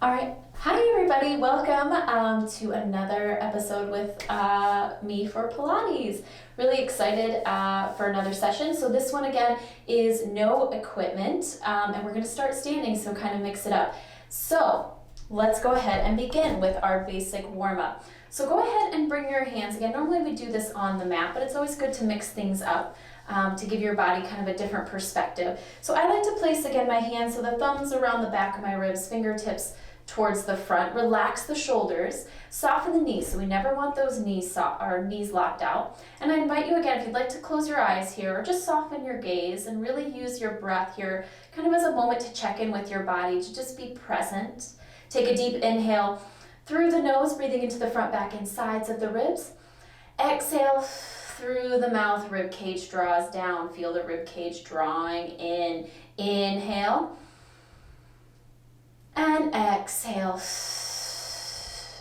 All right. Hi, everybody. Welcome to another episode with me for Pilates. Really excited for another session. So this one, again, is no equipment, and we're going to start standing, so kind of mix it up. So let's go ahead and begin with our basic warm-up. So go ahead and bring your hands. Again, normally we do this on the mat, but it's always good to mix things up to give your body kind of a different perspective. So I like to place, again, my hands so the thumbs around the back of my ribs, fingertips towards the front. Relax the shoulders, soften the knees, so we never want those knees locked out. And I invite you again, if you'd like to close your eyes here or just soften your gaze and really use your breath here kind of as a moment to check in with your body, to just be present. Take a deep inhale through the nose, breathing into the front, back, and sides of the ribs. Exhale through the mouth, rib cage draws down. Feel the rib cage drawing in. Inhale. And exhale.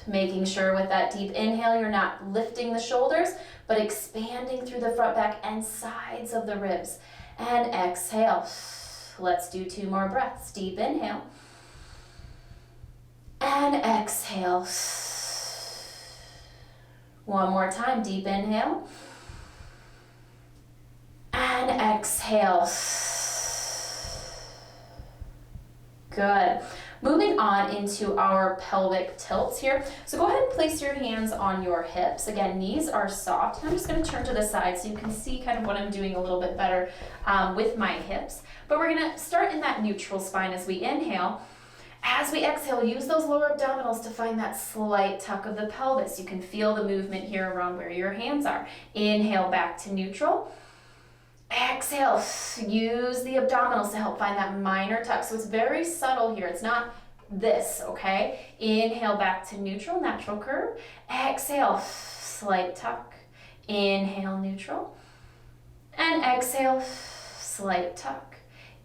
Making sure with that deep inhale, you're not lifting the shoulders, but expanding through the front, back, and sides of the ribs. And exhale. Let's do 2 more breaths. Deep inhale. And exhale. One more time. Deep inhale. And exhale. Good. Moving on into our pelvic tilts here. So go ahead and place your hands on your hips. Again, knees are soft. I'm just going to turn to the side so you can see kind of what I'm doing a little bit better with my hips. But we're going to start in that neutral spine as we inhale. As we exhale, use those lower abdominals to find that slight tuck of the pelvis. You can feel the movement here around where your hands are. Inhale back to neutral. Exhale, use the abdominals to help find that minor tuck. So it's very subtle here. It's not this, okay? Inhale back to neutral, natural curve. Exhale, slight tuck. Inhale, neutral. And exhale, slight tuck.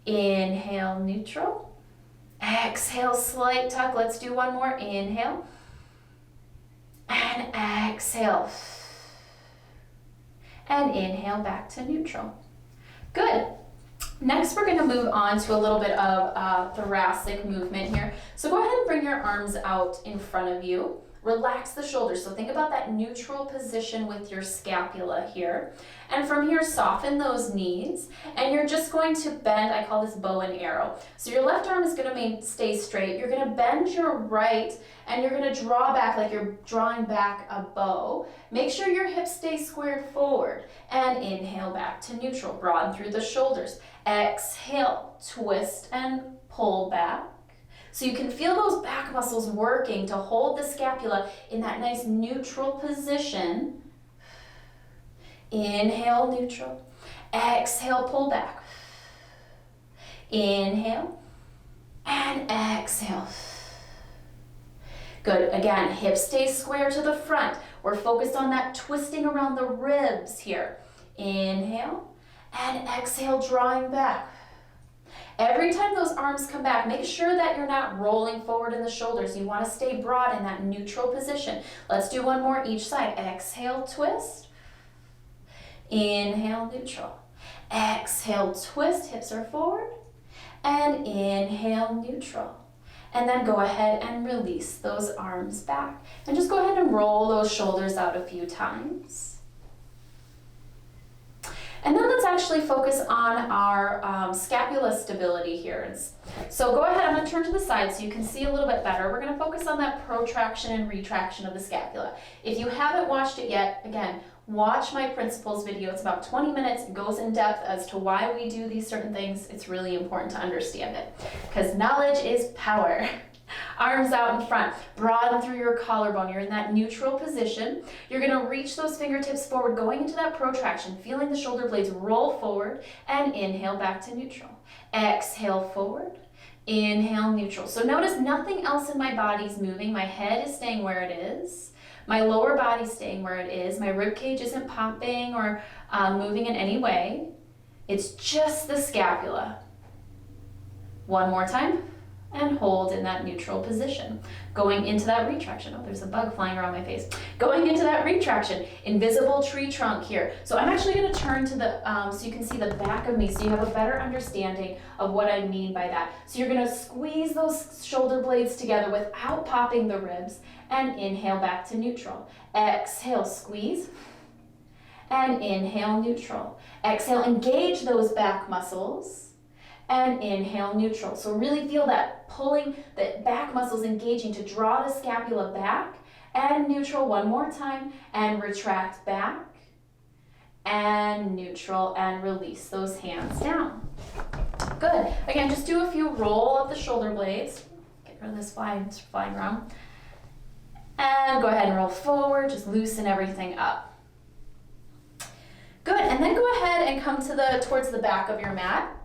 Inhale, neutral. Exhale, slight tuck. Let's do one more. Inhale. And exhale. And inhale back to neutral. Good. Next, we're going to move on to a little bit of thoracic movement here. So go ahead and bring your arms out in front of you. Relax the shoulders. So think about that neutral position with your scapula here. And from here, soften those knees. And you're just going to bend. I call this bow and arrow. So your left arm is going to stay straight. You're going to bend your right, and you're going to draw back like you're drawing back a bow. Make sure your hips stay squared forward. And inhale back to neutral. Broaden through the shoulders. Exhale, twist and pull back. So you can feel those back muscles working to hold the scapula in that nice neutral position. Inhale, neutral. Exhale, pull back. Inhale and exhale. Good. Again, hips stay square to the front. We're focused on that twisting around the ribs here. Inhale and exhale, drawing back. Every time those arms come back, make sure that you're not rolling forward in the shoulders. You want to stay broad in that neutral position. Let's do one more each side. Exhale, twist. Inhale, neutral. Exhale, twist. Hips are forward. And inhale, neutral. And then go ahead and release those arms back. And just go ahead and roll those shoulders out a few times. And then let's actually focus on our scapula stability here. So go ahead, I'm going to turn to the side so you can see a little bit better. We're going to focus on that protraction and retraction of the scapula. If you haven't watched it yet, again, watch my principles video. It's about 20 minutes. It goes in depth as to why we do these certain things. It's really important to understand it because knowledge is power. Arms out in front, broaden through your collarbone. You're in that neutral position. You're going to reach those fingertips forward, going into that protraction, feeling the shoulder blades roll forward, and inhale back to neutral. Exhale forward, inhale neutral. So notice nothing else in my body is moving. My head is staying where it is. My lower body is staying where it is. My rib cage isn't popping or moving in any way. It's just the scapula. One more time. and hold in that neutral position. Going into that retraction. Oh, there's a bug flying around my face. Going into that retraction. Invisible tree trunk here. So I'm actually going to turn to the, so you can see the back of me so you have a better understanding of what I mean by that. So you're going to squeeze those shoulder blades together without popping the ribs and inhale back to neutral. Exhale, squeeze. And inhale, neutral. Exhale, engage those back muscles. And inhale, neutral. So really feel that pulling, the back muscles engaging to draw the scapula back. And neutral one more time. And retract back. And neutral. And release those hands down. Good. Again, just do a few roll of the shoulder blades. Get rid of this flying around. And go ahead and roll forward. Just loosen everything up. Good, and then go ahead and come to towards the back of your mat.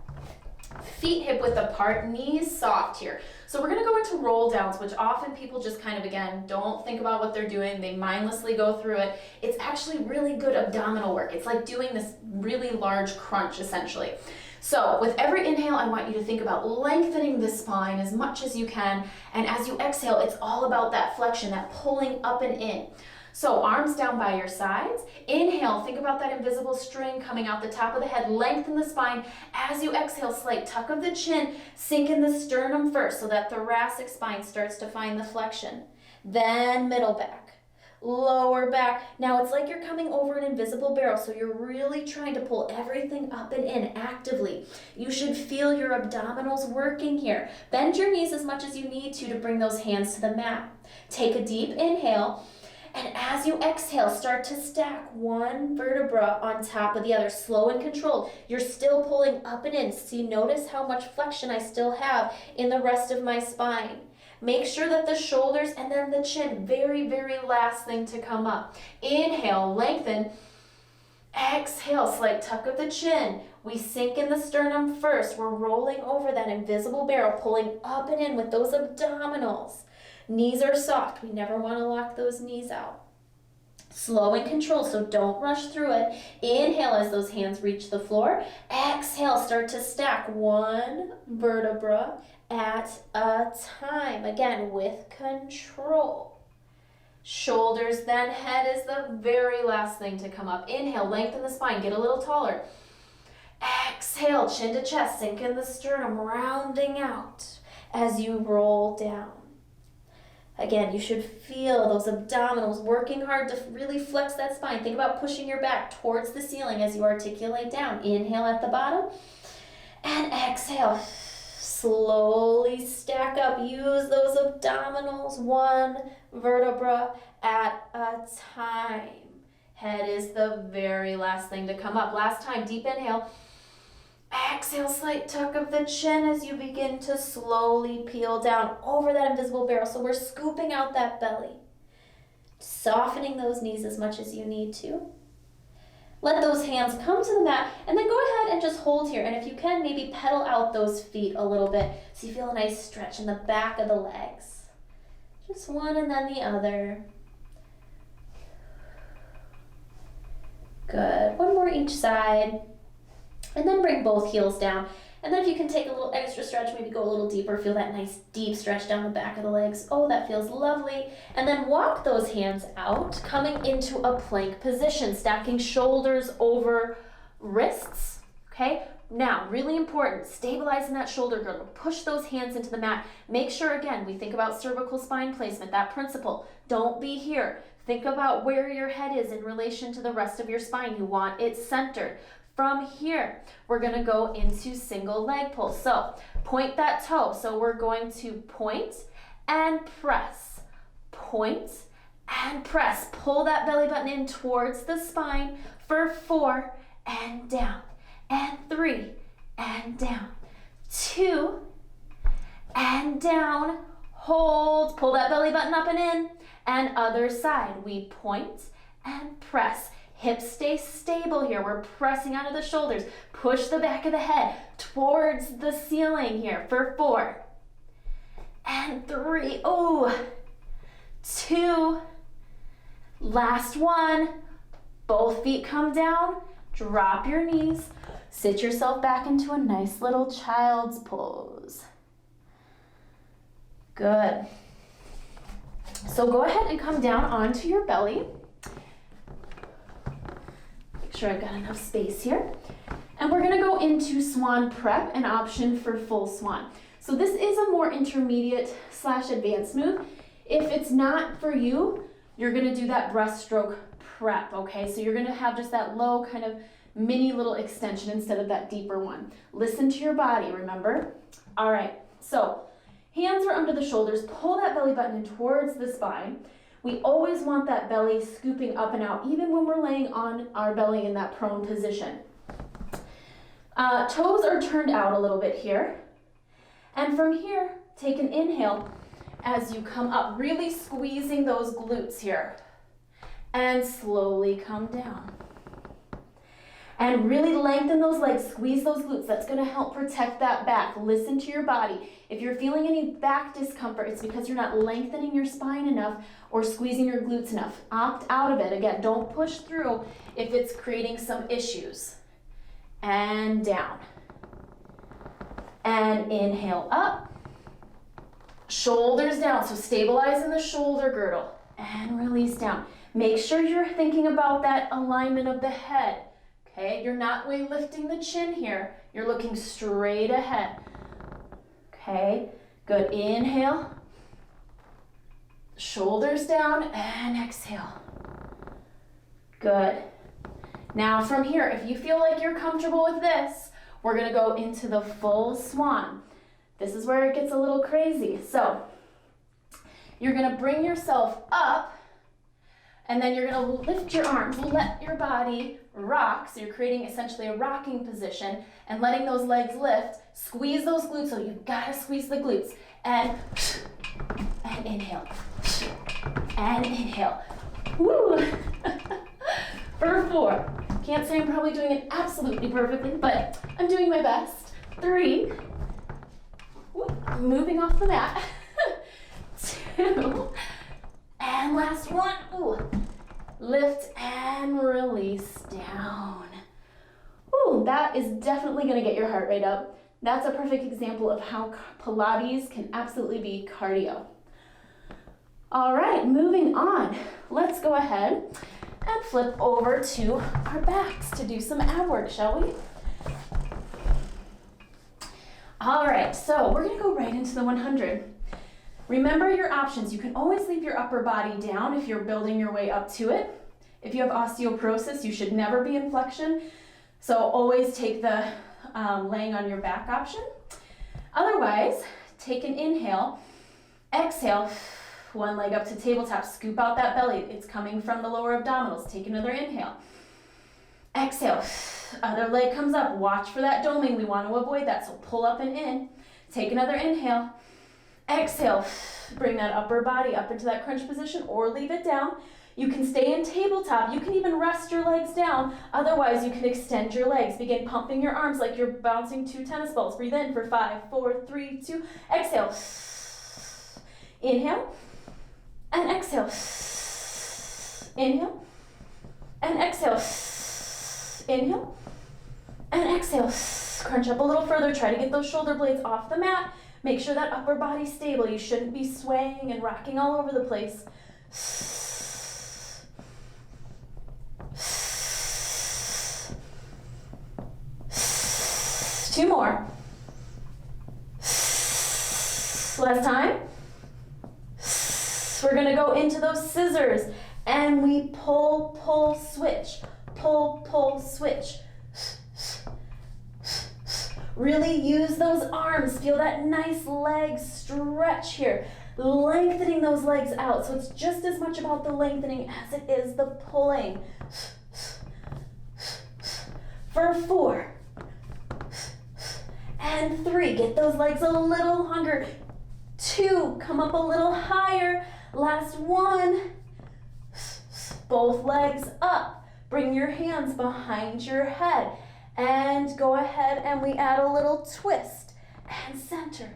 Feet hip width apart, knees soft here. So we're gonna go into roll downs, which often people just kind of, again, don't think about what they're doing. They mindlessly go through it. It's actually really good abdominal work. It's like doing this really large crunch, essentially. So with every inhale, I want you to think about lengthening the spine as much as you can. And as you exhale, it's all about that flexion, that pulling up and in. So arms down by your sides. Inhale, think about that invisible string coming out the top of the head. Lengthen the spine. As you exhale, slight tuck of the chin. Sink in the sternum first so that thoracic spine starts to find the flexion. Then middle back, lower back. Now it's like you're coming over an invisible barrel, so you're really trying to pull everything up and in actively. You should feel your abdominals working here. Bend your knees as much as you need to bring those hands to the mat. Take a deep inhale. And as you exhale, start to stack one vertebra on top of the other, slow and controlled. You're still pulling up and in. See, notice how much flexion I still have in the rest of my spine. Make sure that the shoulders and then the chin, very, very last thing to come up. Inhale, lengthen. Exhale, slight tuck of the chin. We sink in the sternum first. We're rolling over that invisible barrel, pulling up and in with those abdominals. Knees are soft. We never want to lock those knees out. Slow and controlled, so don't rush through it. Inhale as those hands reach the floor. Exhale, start to stack one vertebra at a time. Again, with control. Shoulders, then head is the very last thing to come up. Inhale, lengthen the spine, get a little taller. Exhale, chin to chest, sink in the sternum, rounding out as you roll down. Again, you should feel those abdominals working hard to really flex that spine. Think about pushing your back towards the ceiling as you articulate down. Inhale at the bottom and exhale. Slowly stack up. Use those abdominals one vertebra at a time. Head is the very last thing to come up. Last time, deep inhale. Exhale, slight tuck of the chin as you begin to slowly peel down over that invisible barrel. So we're scooping out that belly, softening those knees as much as you need to. Let those hands come to the mat and then go ahead and just hold here. And if you can, maybe pedal out those feet a little bit so you feel a nice stretch in the back of the legs. Just one and then the other. Good. One more each side. And then bring both heels down. And then if you can take a little extra stretch, maybe go a little deeper, feel that nice deep stretch down the back of the legs. Oh, that feels lovely. And then walk those hands out, coming into a plank position, stacking shoulders over wrists, okay? Now, really important, stabilizing that shoulder girdle. Push those hands into the mat. Make sure, again, we think about cervical spine placement, that principle. Don't be here. Think about where your head is in relation to the rest of your spine. You want it centered. From here, we're going to go into single leg pull. So point that toe. So we're going to point and press. Point and press. Pull that belly button in towards the spine for 4 and down. And 3 and down. 2 and down. Hold. Pull that belly button up and in. And other side. We point and press. Hips stay stable here. We're pressing onto the shoulders. Push the back of the head towards the ceiling here for 4 and 3. Oh, 2. Last one. Both feet come down. Drop your knees. Sit yourself back into a nice little child's pose. Good. So go ahead and come down onto your belly. Make sure I've got enough space here. And we're gonna go into swan prep, an option for full swan. So this is a more intermediate / advanced move. If it's not for you, you're gonna do that breaststroke prep, okay? So you're gonna have just that low kind of mini little extension instead of that deeper one. Listen to your body, remember? All right, so hands are under the shoulders, pull that belly button in towards the spine. We always want that belly scooping up and out, even when we're laying on our belly in that prone position. Toes are turned out a little bit here. And from here, take an inhale as you come up, really squeezing those glutes here. And slowly come down. And really lengthen those legs, squeeze those glutes. That's gonna help protect that back. Listen to your body. If you're feeling any back discomfort, it's because you're not lengthening your spine enough or squeezing your glutes enough. Opt out of it. Again, don't push through if it's creating some issues. And down. And inhale up. Shoulders down, so stabilize in the shoulder girdle. And release down. Make sure you're thinking about that alignment of the head. Okay, you're not lifting the chin here. You're looking straight ahead. Okay, good. Inhale. Shoulders down and exhale. Good. Now from here, if you feel like you're comfortable with this, we're gonna go into the full swan. This is where it gets a little crazy. So you're gonna bring yourself up and then you're gonna lift your arms, let your body rock. So you're creating essentially a rocking position and letting those legs lift. Squeeze those glutes, so you've gotta squeeze the glutes. And inhale, and inhale. Woo! For 4. Can't say I'm probably doing it absolutely perfectly, but I'm doing my best. 3. Woo, moving off the mat. 2. And last 1. Ooh. Lift and release down. Ooh, that is definitely gonna get your heart rate up. That's a perfect example of how Pilates can absolutely be cardio. All right, moving on. Let's go ahead and flip over to our backs to do some ab work, shall we? All right, so we're gonna go right into the 100. Remember your options. You can always leave your upper body down if you're building your way up to it. If you have osteoporosis, you should never be in flexion. So always take the laying on your back option. Otherwise, take an inhale, exhale, one leg up to tabletop, scoop out that belly. It's coming from the lower abdominals. Take another inhale. Exhale, other leg comes up. Watch for that doming. We want to avoid that, so pull up and in. Take another inhale. Exhale, bring that upper body up into that crunch position or leave it down. You can stay in tabletop. You can even rest your legs down. Otherwise, you can extend your legs. Begin pumping your arms like you're bouncing 2 tennis balls. Breathe in for 5, 4, 3, 2. Exhale. Inhale. And exhale. Inhale. And exhale. Inhale. And exhale. Crunch up a little further. Try to get those shoulder blades off the mat. Make sure that upper body's stable. You shouldn't be swaying and rocking all over the place. 2 more. Last time. We're gonna go into those scissors and we pull, pull, switch. Pull, pull, switch. Really use those arms. Feel that nice leg stretch here. Lengthening those legs out. So it's just as much about the lengthening as it is the pulling. For 4. And 3. Get those legs a little longer. 2. Come up a little higher. Last 1. Both legs up. Bring your hands behind your head. And go ahead and we add a little twist and center,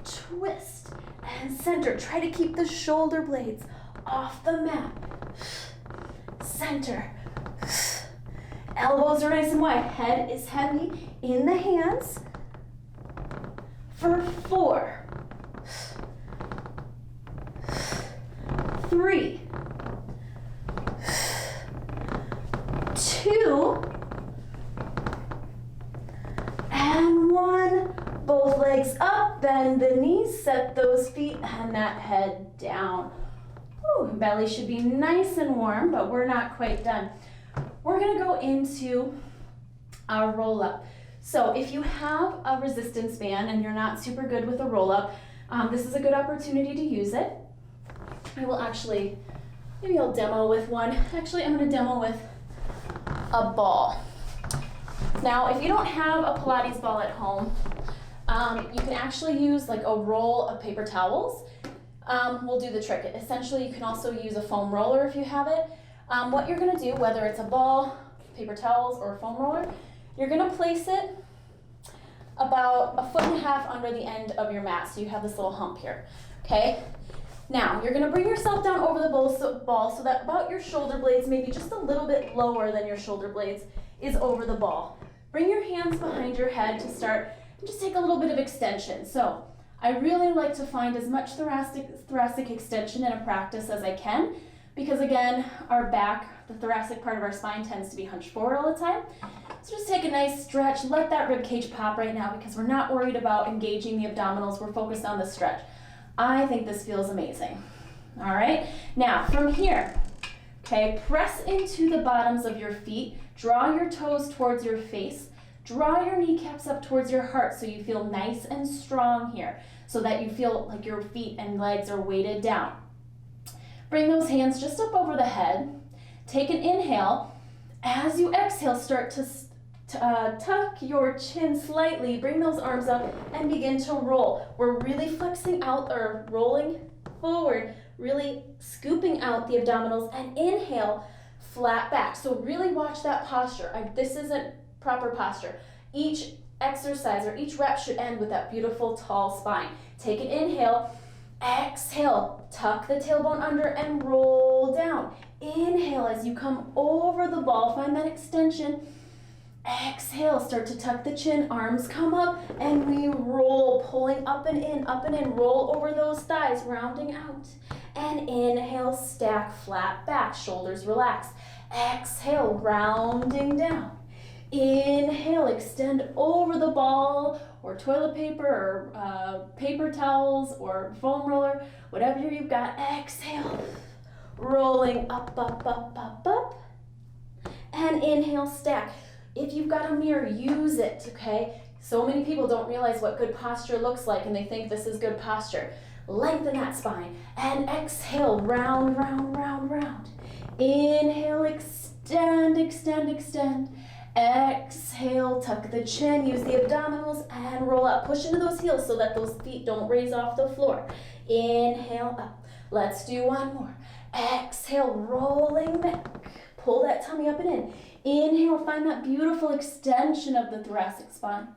twist and center. Try to keep the shoulder blades off the mat. Center. Elbows are nice and wide. Head is heavy in the hands. For 4. 3, 2, and 1. Both legs up, bend the knees, set those feet and that head down. Ooh, belly should be nice and warm, but we're not quite done. We're gonna go into our roll up. So if you have a resistance band and you're not super good with a roll up, this is a good opportunity to use it. I will actually, maybe I'll demo with one. Actually, I'm gonna demo with a ball. Now, if you don't have a Pilates ball at home, you can actually use like a roll of paper towels. Will do the trick. Essentially, you can also use a foam roller if you have it. What you're gonna do, whether it's a ball, paper towels, or a foam roller, you're gonna place it about 1.5 feet under the end of your mat, so you have this little hump here, okay? Now, you're gonna bring yourself down over the ball so that about your shoulder blades, maybe just a little bit lower than your shoulder blades, is over the ball. Bring your hands behind your head to start, and just take a little bit of extension. So, I really like to find as much thoracic extension in a practice as I can, because again, our back, the thoracic part of our spine tends to be hunched forward all the time. So just take a nice stretch, let that rib cage pop right now because we're not worried about engaging the abdominals, we're focused on the stretch. I think this feels amazing. All right, now from here, okay, press into the bottoms of your feet, draw your toes towards your face, draw your kneecaps up towards your heart so you feel nice and strong here, so that you feel like your feet and legs are weighted down. Bring those hands just up over the head. Take an inhale. As you exhale, start to tuck your chin slightly. Bring those arms up and begin to roll. We're really flexing out or rolling forward, really scooping out the abdominals, and inhale, flat back. So really watch that posture. This isn't proper posture. Each exercise or each rep should end with that beautiful tall spine. Take an inhale, exhale, tuck the tailbone under and roll down. Inhale as you come over the ball, find that extension. Exhale, start to tuck the chin, arms come up, and we roll, pulling up and in, roll over those thighs, rounding out. And inhale, stack flat back, shoulders relax. Exhale, rounding down. Inhale, extend over the ball or toilet paper or paper towels or foam roller, whatever you've got. Exhale, rolling up, up, up, up, up. And inhale, stack. If you've got a mirror, use it, okay? So many people don't realize what good posture looks like and they think this is good posture. Lengthen that spine. And exhale, round, round, round, round. Inhale, extend, extend, extend. Exhale, tuck the chin, use the abdominals, and roll up. Push into those heels so that those feet don't raise off the floor. Inhale up. Let's do one more. Exhale, rolling back. Pull that tummy up and in. Inhale, find that beautiful extension of the thoracic spine.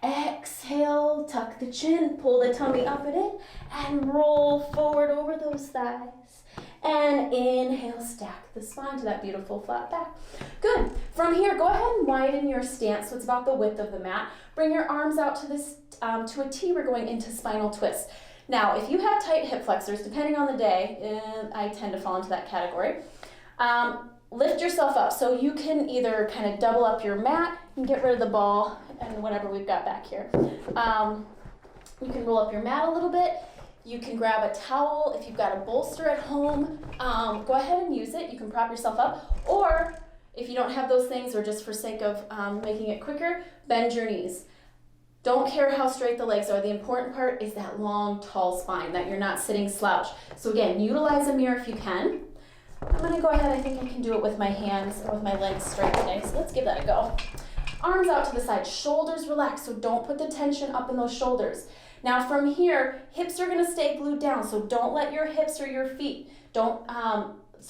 Exhale, tuck the chin, pull the tummy up and in, and roll forward over those thighs. And inhale, stack the spine to that beautiful flat back. Good. From here, go ahead and widen your stance so it's about the width of the mat. Bring your arms out to this to a T. We're going into spinal twist. Now, if you have tight hip flexors, depending on the day, I tend to fall into that category. Lift yourself up so you can either kind of double up your mat and get rid of the ball and whatever we've got back here. You can roll up your mat a little bit. You can grab a towel. If you've got a bolster at home, go ahead and use it. You can prop yourself up. Or if you don't have those things, or just for sake of making it quicker, bend your knees. Don't care how straight the legs are. The important part is that long, tall spine, that you're not sitting slouch. So again, utilize a mirror if you can. I'm gonna go ahead, I think I can do it with my hands or with my legs straight today, so let's give that a go. Arms out to the side, shoulders relaxed, so don't put the tension up in those shoulders. Now from here, hips are gonna stay glued down, so don't let your hips or your feet, so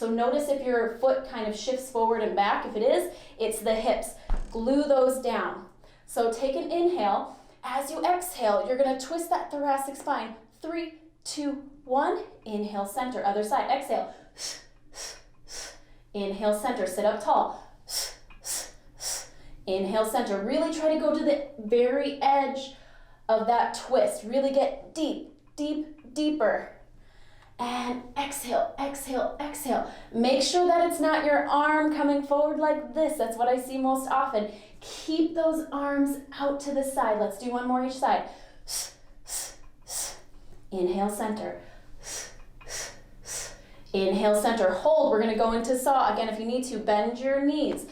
notice if your foot kind of shifts forward and back. If it is, it's the hips. Glue those down. So take an inhale. As you exhale, you're gonna twist that thoracic spine. 3, 2, 1. Inhale, center, other side, exhale. Inhale, center, sit up tall. Inhale, center. Really try to go to the very edge of that twist. Really get deep, deep, deeper. And exhale, exhale, exhale. Make sure that it's not your arm coming forward like this. That's what I see most often. Keep those arms out to the side. Let's do one more each side. Inhale, center. Inhale, center. Hold. We're going to go into saw. Again, if you need to, bend your knees.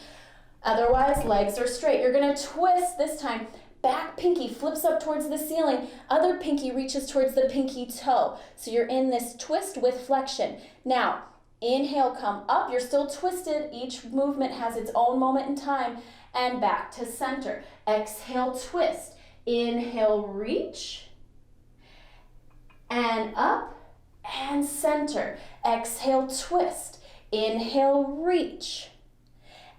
Otherwise, legs are straight. You're going to twist this time. Back pinky flips up towards the ceiling. Other pinky reaches towards the pinky toe. So you're in this twist with flexion. Now, inhale, come up. You're still twisted. Each movement has its own moment in time. And back to center. Exhale, twist. Inhale, reach. And up. And center. Exhale, twist. Inhale, reach.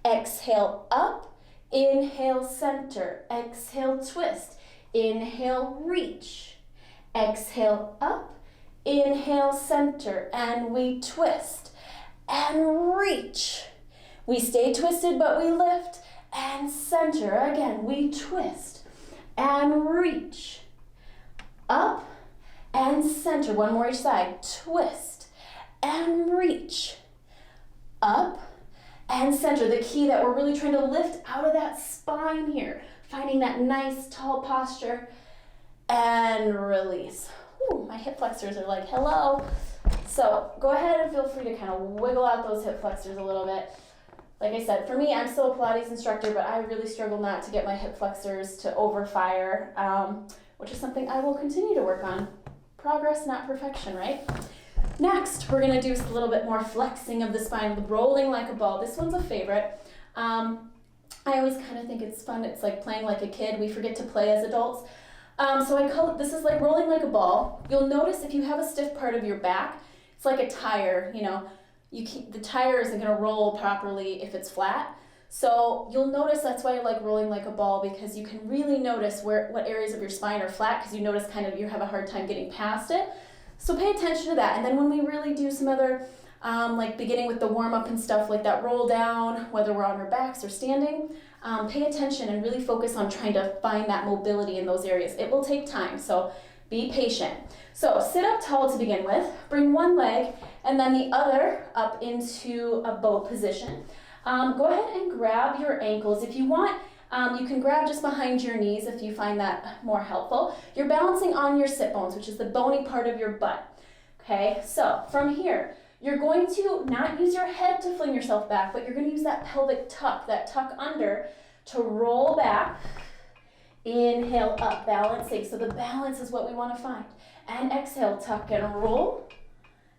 Exhale, up. Inhale, center. Exhale, twist. Inhale, reach. Exhale, up. Inhale, center. And we twist and reach. We stay twisted, but we lift and center. Again, we twist and reach. Up and center. One more each side. Twist and reach. Up and center. The key that we're really trying to lift out of that spine here. Finding that nice tall posture and release. Ooh, my hip flexors are like, hello. So go ahead and feel free to kind of wiggle out those hip flexors a little bit. Like I said, for me, I'm still a Pilates instructor, but I really struggle not to get my hip flexors to overfire, which is something I will continue to work on. Progress, not perfection, right? Next, we're going to do a little bit more flexing of the spine, rolling like a ball. This one's a favorite. I always kind of think it's fun. It's like playing like a kid. We forget to play as adults. So I call it, this is like rolling like a ball. You'll notice if you have a stiff part of your back, it's like a tire, you know. The tire isn't going to roll properly if it's flat. So you'll notice that's why I like rolling like a ball, because you can really notice what areas of your spine are flat, because you notice kind of you have a hard time getting past it. So pay attention to that. And then when we really do some other, like beginning with the warm-up and stuff like that, roll down, whether we're on our backs or standing, pay attention and really focus on trying to find that mobility in those areas. It will take time, so be patient. So sit up tall to begin with. Bring one leg and then the other up into a boat position. Go ahead and grab your ankles. If you want, you can grab just behind your knees if you find that more helpful. You're balancing on your sit bones, which is the bony part of your butt. Okay, so from here, you're going to not use your head to fling yourself back, but you're going to use that pelvic tuck, that tuck under, to roll back. Inhale up, balancing. So the balance is what we want to find. And exhale, tuck and roll.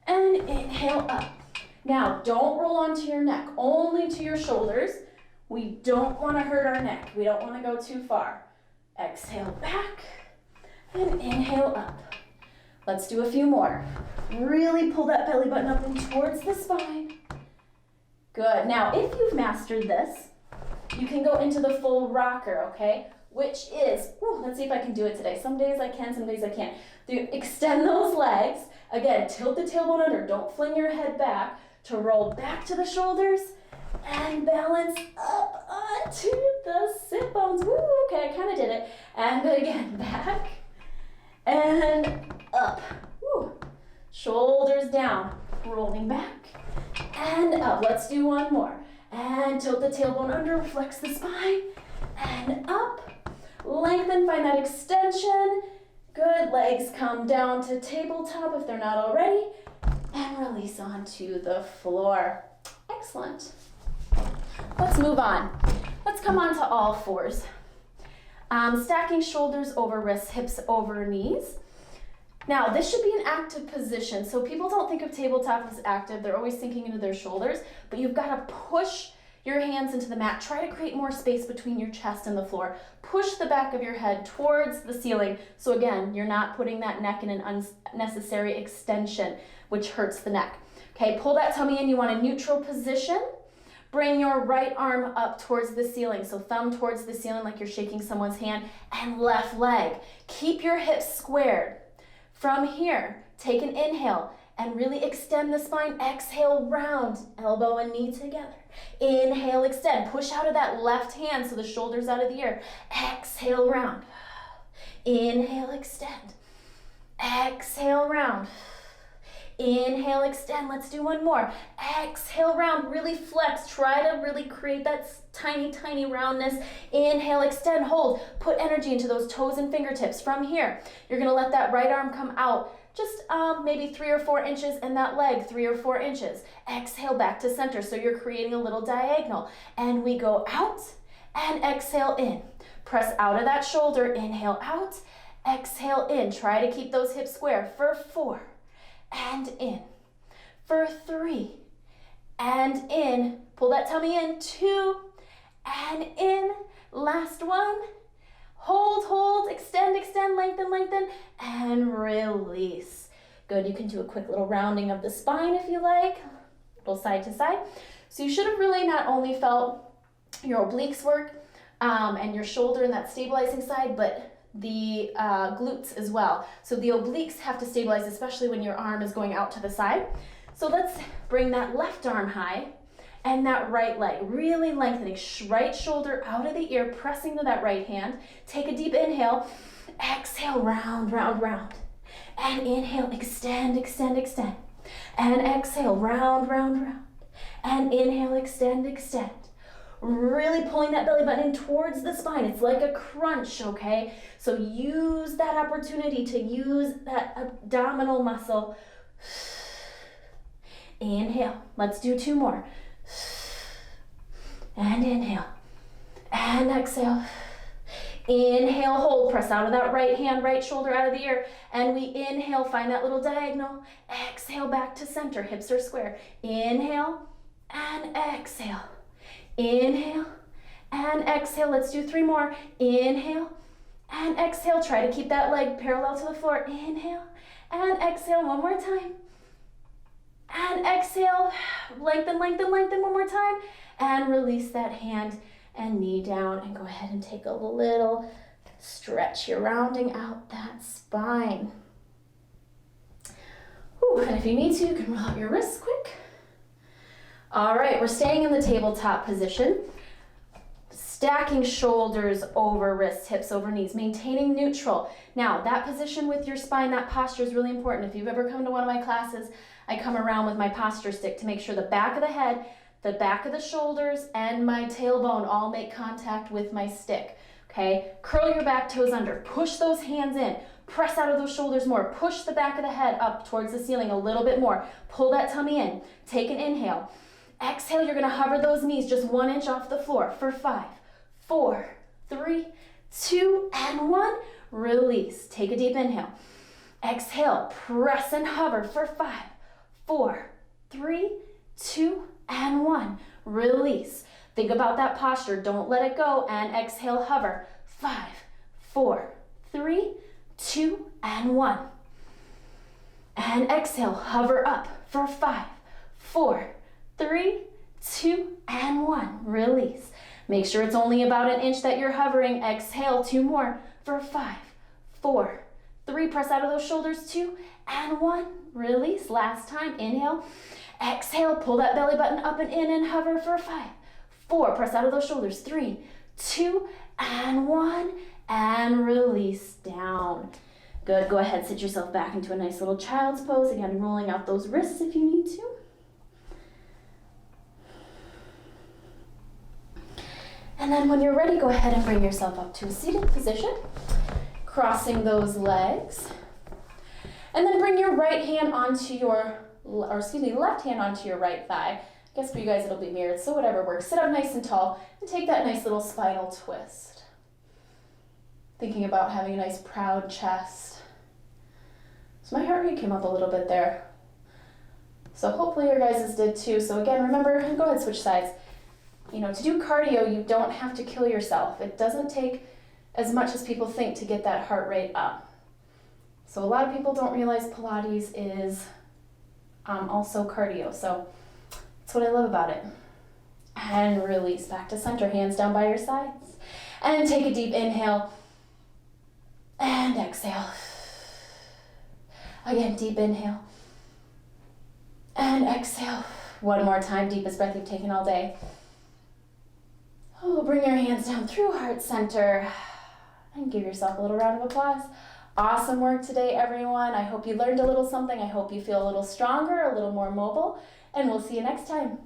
And inhale up. Now, don't roll onto your neck, only to your shoulders. We don't want to hurt our neck. We don't want to go too far. Exhale back and inhale up. Let's do a few more. Really pull that belly button up and towards the spine. Good. Now, if you've mastered this, you can go into the full rocker, okay? Which is, let's see if I can do it today. Some days I can, some days I can't. Extend those legs. Again, tilt the tailbone under. Don't fling your head back, to roll back to the shoulders and balance up onto the sit bones. Woo, okay, I kind of did it. And again, back and up. Woo. Shoulders down, rolling back and up. Let's do one more. And tilt the tailbone under, flex the spine and up. Lengthen, find that extension. Good, legs come down to tabletop if they're not already. And release onto the floor. Excellent. Let's move on. Let's come on to all fours. Stacking shoulders over wrists, hips over knees. Now, this should be an active position. So people don't think of tabletop as active. They're always thinking into their shoulders, but you've got to push your hands into the mat. Try to create more space between your chest and the floor. Push the back of your head towards the ceiling. So again, you're not putting that neck in an unnecessary extension, which hurts the neck. Okay, pull that tummy in. You want a neutral position. Bring your right arm up towards the ceiling. So thumb towards the ceiling like you're shaking someone's hand, and left leg. Keep your hips squared. From here, take an inhale and really extend the spine. Exhale, round, elbow and knee together. Inhale, extend. Push out of that left hand so the shoulder's out of the ear. Exhale, round. Inhale, extend. Exhale, round. Inhale, extend. Let's do one more. Exhale, round, really flex. Try to really create that tiny, tiny roundness. Inhale, extend, hold. Put energy into those toes and fingertips. From here, you're gonna let that right arm come out just maybe 3 or 4 inches, and that leg 3 or 4 inches. Exhale back to center, so you're creating a little diagonal. And we go out and exhale in. Press out of that shoulder, inhale out, exhale in. Try to keep those hips square for 4 and in. For 3 and in. Pull that tummy in, 2 and in. Last one. Hold, hold, extend, extend, lengthen, lengthen, and release. Good, you can do a quick little rounding of the spine if you like, a little side to side. So you should have really not only felt your obliques work and your shoulder and that stabilizing side, but the glutes as well. So the obliques have to stabilize, especially when your arm is going out to the side. So let's bring that left arm high and that right leg, really lengthening, right shoulder out of the ear, pressing to that right hand. Take a deep inhale, exhale, round, round, round. And inhale, extend, extend, extend. And exhale, round, round, round. And inhale, extend, extend. Really pulling that belly button in towards the spine. It's like a crunch, okay? So use that opportunity to use that abdominal muscle. Inhale. Let's do 2 more. And inhale. And exhale. Inhale, hold. Press out of that right hand, right shoulder out of the ear. And we inhale, find that little diagonal. Exhale back to center. Hips are square. Inhale and exhale. Inhale and exhale. Let's do 3 more. Inhale and exhale. Try to keep that leg parallel to the floor. Inhale and exhale. One more time. And exhale. Lengthen, lengthen, lengthen. One more time. And release that hand and knee down. And go ahead and take a little stretch. You're rounding out that spine. Whew. And if you need to, you can roll out your wrists quick. All right, we're staying in the tabletop position. Stacking shoulders over wrists, hips over knees, maintaining neutral. Now, that position with your spine, that posture is really important. If you've ever come to one of my classes, I come around with my posture stick to make sure the back of the head, the back of the shoulders, and my tailbone all make contact with my stick, okay? Curl your back toes under, push those hands in, press out of those shoulders more, push the back of the head up towards the ceiling a little bit more, pull that tummy in, take an inhale. Exhale, you're gonna hover those knees just 1 inch off the floor for 5, 4, 3, 2, and 1. Release. Take a deep inhale. Exhale, press and hover for 5, 4, 3, 2, and 1. Release. Think about that posture. Don't let it go. And exhale, hover. 5, 4, 3, 2, and 1. And exhale, hover up for 5, 4, 3, 2, and 1. Release. Make sure it's only about 1 inch that you're hovering. Exhale, 2 more for 5, 4, 3. Press out of those shoulders, 2, and 1. Release. Last time. Inhale. Exhale. Pull that belly button up and in and hover for 5, 4. Press out of those shoulders, 3, 2, and 1. And release down. Good. Go ahead. Sit yourself back into a nice little child's pose. Again, rolling out those wrists if you need to. And then when you're ready, go ahead and bring yourself up to a seated position, crossing those legs. And then bring your right hand onto left hand onto your right thigh. I guess for you guys it'll be mirrored, so whatever works. Sit up nice and tall and take that nice little spinal twist. Thinking about having a nice proud chest. So my heart rate came up a little bit there. So hopefully your guys' did too. So again, remember, go ahead, switch sides. You know, to do cardio, you don't have to kill yourself. It doesn't take as much as people think to get that heart rate up. So a lot of people don't realize Pilates is also cardio. So that's what I love about it. And release back to center, hands down by your sides. And take a deep inhale. And exhale. Again, deep inhale. And exhale. One more time, deepest breath you've taken all day. Oh, bring your hands down through heart center and give yourself a little round of applause. Awesome work today, everyone. I hope you learned a little something. I hope you feel a little stronger, a little more mobile, and we'll see you next time.